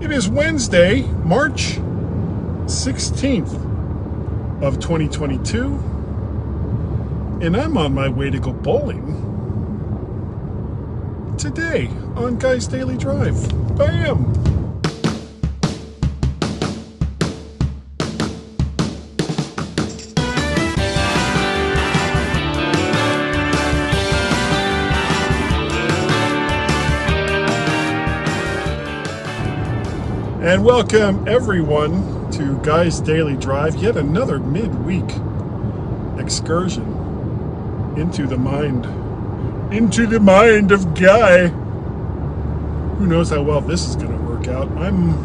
It is Wednesday, March 16th of 2022, and I'm on my way to go bowling today on Guy's Daily Drive. Bam! And welcome everyone to Guy's Daily Drive, yet another midweek excursion into the mind of Guy. Who knows how well this is going to work out. I'm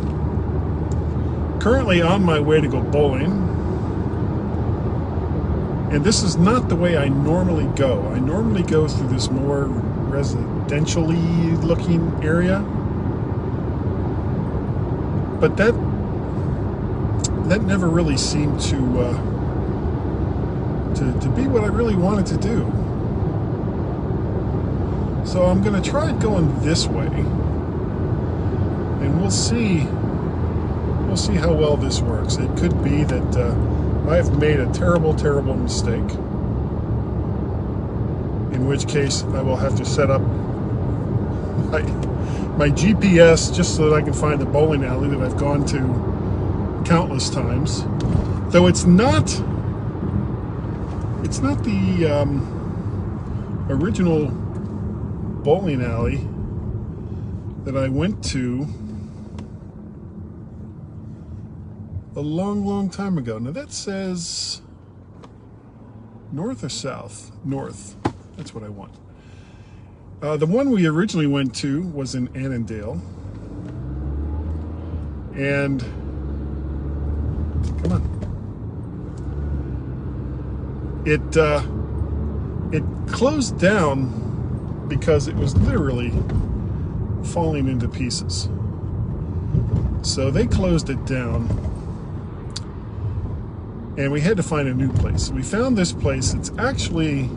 currently on my way to go bowling, and this is not the way I normally go. I normally go through this more residential-y looking area. But that never really seemed to be what I really wanted to do. So I'm going to try going this way, and we'll see how well this works. It could be that I've made a terrible mistake, in which case I will have to set up my GPS just so that I can find the bowling alley that I've gone to countless times. Though it's not the original bowling alley that I went to a long time ago. Now that says north or south? North. That's what I want. The one we originally went to was in Annandale, and come on, it closed down because it was literally falling into pieces. So they closed it down, and we had to find a new place. We found this place. It's actually,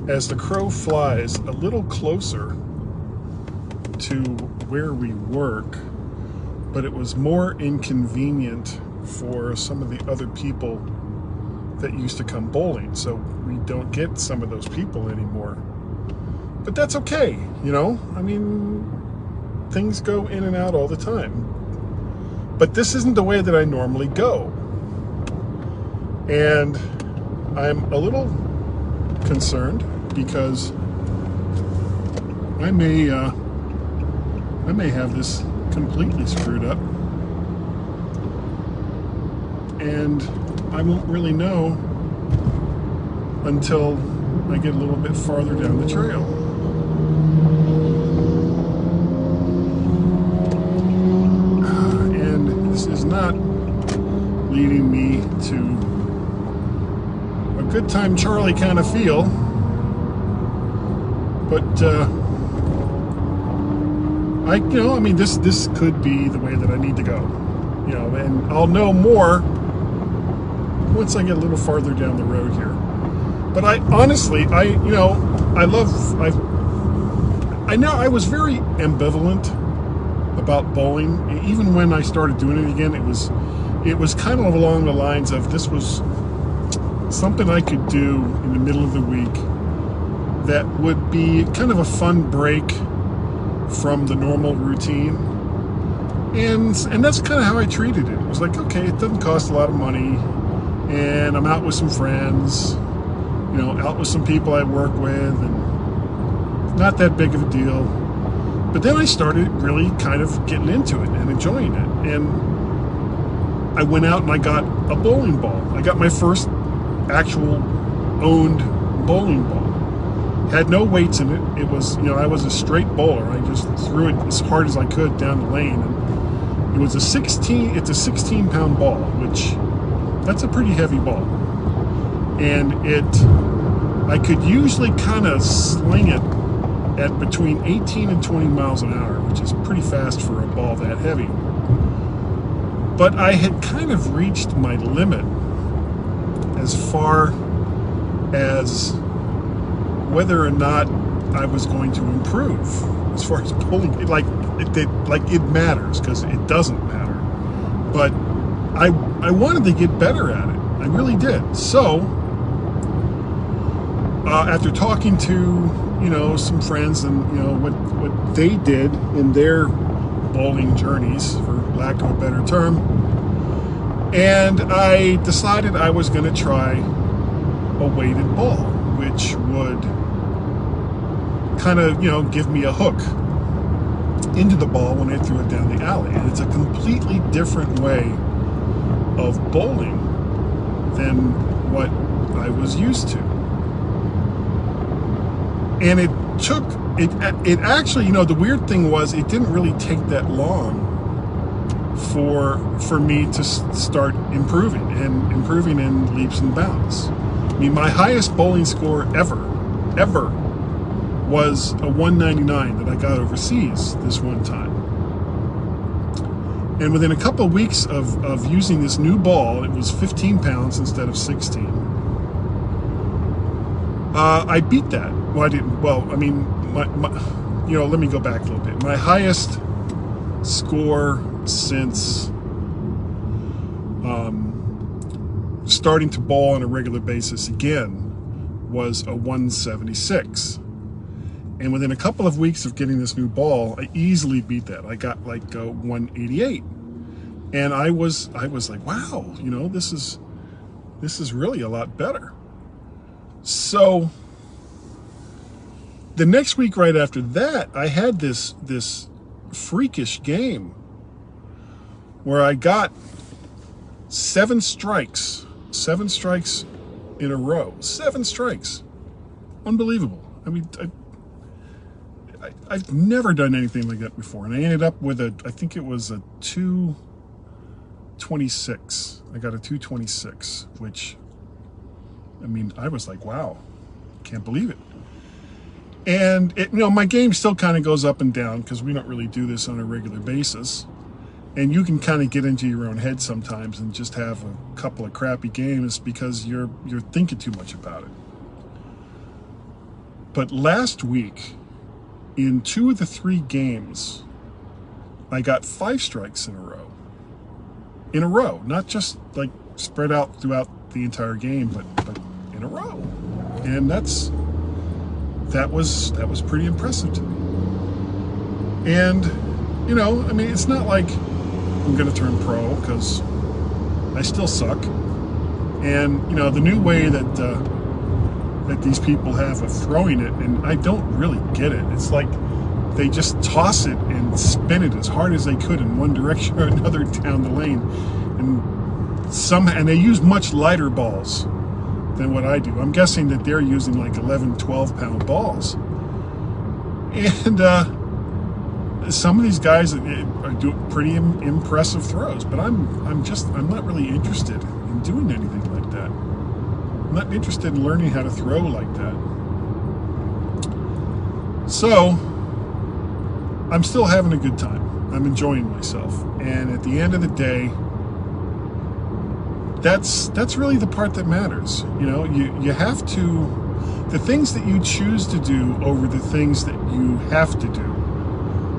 as the crow flies, a little closer to where we work, but it was more inconvenient for some of the other people that used to come bowling, so we don't get some of those people anymore. But that's okay, you know? I mean, things go in and out all the time. But this isn't the way that I normally go. And I'm a little concerned because I may have this completely screwed up, and I won't really know until I get a little bit farther down the trail. And this is not leading me to a good time Charlie kind of feel. But this could be the way that I need to go, you know, and I'll know more once I get a little farther down the road here. But I honestly, I was very ambivalent about bowling. Even when I started doing it again, it was kind of along the lines of this was something I could do in the middle of the week that would be kind of a fun break from the normal routine. And that's kind of how I treated it. It was like, okay, it doesn't cost a lot of money, and I'm out with some friends, you know, out with some people I work with, and it's not that big of a deal. But then I started really kind of getting into it and enjoying it. And I went out and I got a bowling ball. I got my first actual owned bowling ball. Had no weights in it. It was, you know, I was a straight bowler. I just threw it as hard as I could down the lane. And it was it's a 16-pound ball, which that's a pretty heavy ball. And I could usually kind of sling it at between 18 and 20 miles an hour, which is pretty fast for a ball that heavy. But I had kind of reached my limit as far as whether or not I was going to improve. as far as bowling, it matters, because it doesn't matter. But I wanted to get better at it. I really did. So after talking to some friends and what they did in their bowling journeys, for lack of a better term, and I decided I was going to try a weighted ball, which would kind of give me a hook into the ball when I threw it down the alley. And it's a completely different way of bowling than what I was used to. And it actually, the weird thing was, it didn't really take that long for me to start improving in leaps and bounds. I mean, my highest bowling score ever was a 199 that I got overseas this one time. And within a couple of weeks of using this new ball, it was 15 pounds instead of 16. I beat that. Well, I didn't. Well, I mean, let me go back a little bit. My highest score since starting to bowl on a regular basis again was a 176. And within a couple of weeks of getting this new ball, I easily beat that. I got like a 188. And I was like, wow, this is really a lot better. So the next week right after that, I had this freakish game where I got 7 strikes in a row. 7 strikes. Unbelievable. I mean, I've never done anything like that before. And I ended up with I think it was a 226. I got a 226, which, I mean, I was like, wow, can't believe it. And my game still kind of goes up and down, because we don't really do this on a regular basis. And you can kind of get into your own head sometimes and just have a couple of crappy games because you're thinking too much about it. But last week, in 2 of the 3 games, I got 5 strikes in a row. In a row, not just like spread out throughout the entire game, but in a row. And that was pretty impressive to me. And I mean, it's not like I'm going to turn pro, because I still suck. And the new way that these people have of throwing it, and I don't really get it. It's like they just toss it and spin it as hard as they could in one direction or another down the lane, and they use much lighter balls than what I do. I'm guessing that they're using like 11, 12 pound balls. And some of these guys are doing pretty impressive throws, but I'm not really interested in doing anything like that. I'm not interested in learning how to throw like that. So I'm still having a good time. I'm enjoying myself. And at the end of the day, that's really the part that matters. You have to, the things that you choose to do over the things that you have to do.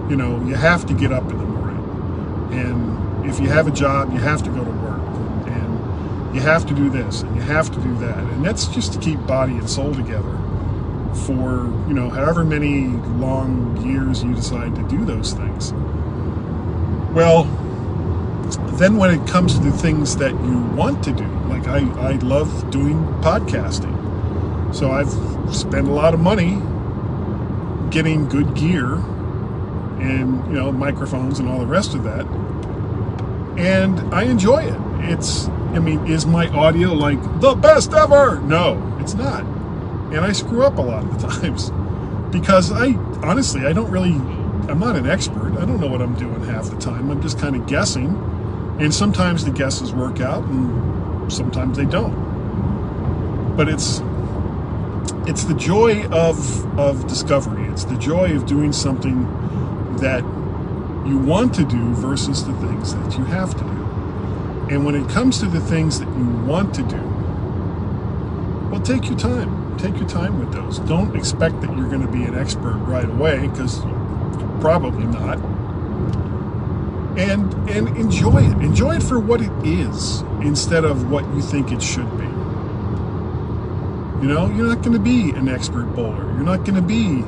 You have to get up in the morning. And if you have a job, you have to go to work. And you have to do this, and you have to do that. And that's just to keep body and soul together for, however many long years you decide to do those things. Well, then when it comes to the things that you want to do, like I love doing podcasting. So I've spent a lot of money getting good gear and, microphones and all the rest of that. And I enjoy it. Is my audio like the best ever? No, it's not. And I screw up a lot of the times because honestly, I'm not an expert. I don't know what I'm doing half the time. I'm just kind of guessing. And sometimes the guesses work out and sometimes they don't. But it's the joy of discovery. It's the joy of doing something that you want to do versus the things that you have to do. And when it comes to the things that you want to do, well, take your time. Take your time with those. Don't expect that you're going to be an expert right away, because Probably not. And enjoy it. Enjoy it for what it is instead of what you think it should be. You know, you're not going to be an expert bowler. You're not going to be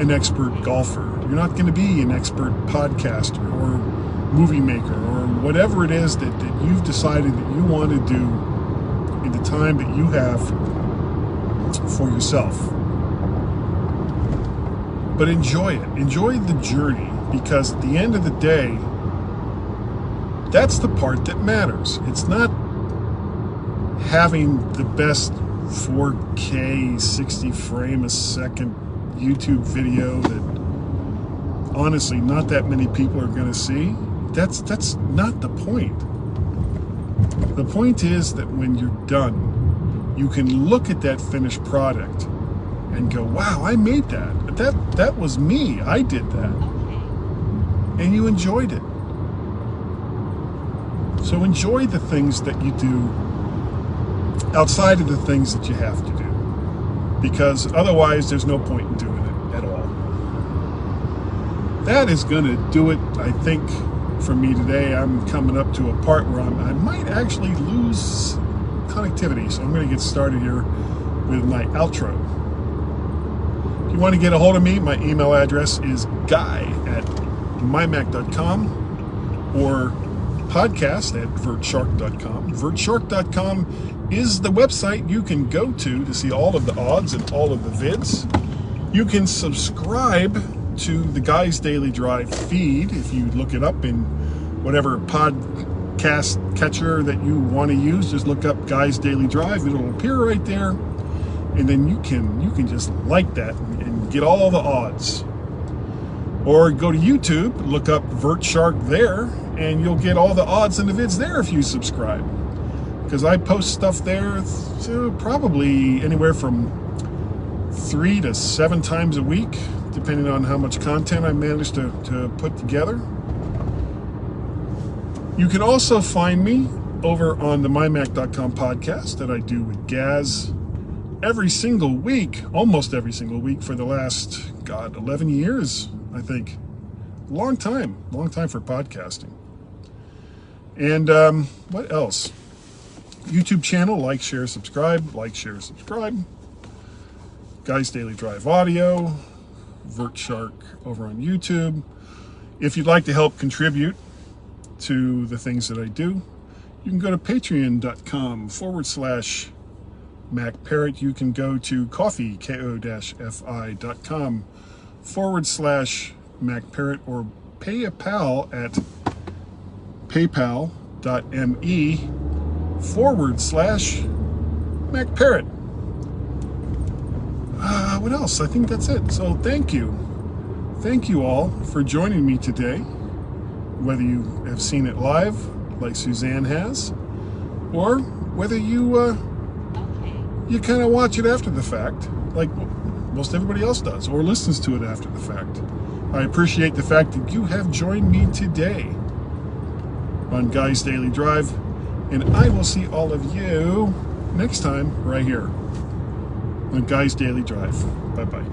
an expert golfer. You're not going to be an expert podcaster or movie maker or whatever it is that you've decided that you want to do in the time that you have for yourself. But enjoy it. Enjoy the journey, because at the end of the day, that's the part that matters. It's not having the best 4K 60 frame a second YouTube video that honestly not that many people are going to see. That's not the point. The point is that when you're done, you can look at that finished product and go, wow, I made that. That was me. I did that. And you enjoyed it. So enjoy the things that you do outside of the things that you have to do, because otherwise there's no point in doing it at all. That is going to do it, I think, for me today. I'm coming up to a part where I might actually lose connectivity, so I'm going to get started here with my outro. If you want to get a hold of me, my email address is guy@mymac.com or podcast@vertshark.com. Vertshark.com is the website you can go to see all of the odds and all of the vids. You can subscribe to the Guy's Daily Drive feed if you look it up in whatever podcast catcher that you want to use. Just look up Guy's Daily Drive. It'll appear right there. And then you can just like that and get all the odds. Or go to YouTube, look up Vert Shark there, and you'll get all the odds and the vids there if you subscribe. Because I post stuff there probably anywhere from 3 to 7 times a week, depending on how much content I manage to put together. You can also find me over on the mymac.com podcast that I do with Gaz every single week, almost every single week for the last, 11 years, I think. Long time for podcasting. And what else? YouTube channel, like, share, subscribe. Guys Daily Drive Audio, Vert Shark over on YouTube. If you'd like to help contribute to the things that I do, you can go to patreon.com/MacParrot. You can go to coffee, ko-fi.com/MacParrot, or pay a pal at paypal.me/MacParrot. What else? I think that's it. So thank you. Thank you all for joining me today, whether you have seen it live, like Suzanne has, or whether you kind of watch it after the fact, like most everybody else does, or listens to it after the fact. I appreciate the fact that you have joined me today on Guy's Daily Drive, and I will see all of you next time right here on Guy's Daily Drive. Bye-bye.